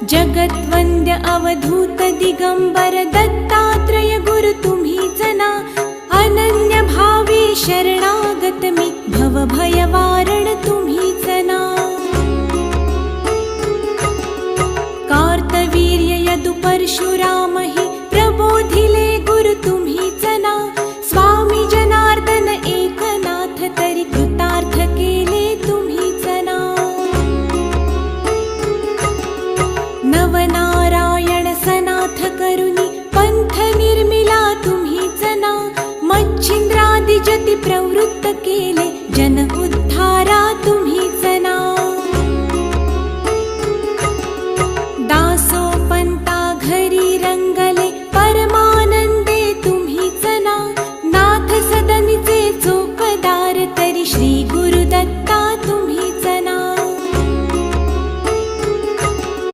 जगद्वन्द्य अवधूत दिगंबर दत्तात्रय गुरु तुम्हीच ना. अनन्य भावे शरणागत मी भवभयवारण तुम्हीच ना. कार्तवीर्य यदु परशुराम हि प्रबोधिले गुरु तुम्हीच ना. स्वामी जनार्दन एकनाथ तरी कृतार्थ केले तुम्हीच ना. नवनारायण सनाथ करुणी पंथ निर्मिला तुम्हीच ना. मच्छिंद्रादि जति प्रवृत्त केले जन उद्धारा तुम्हीच ना.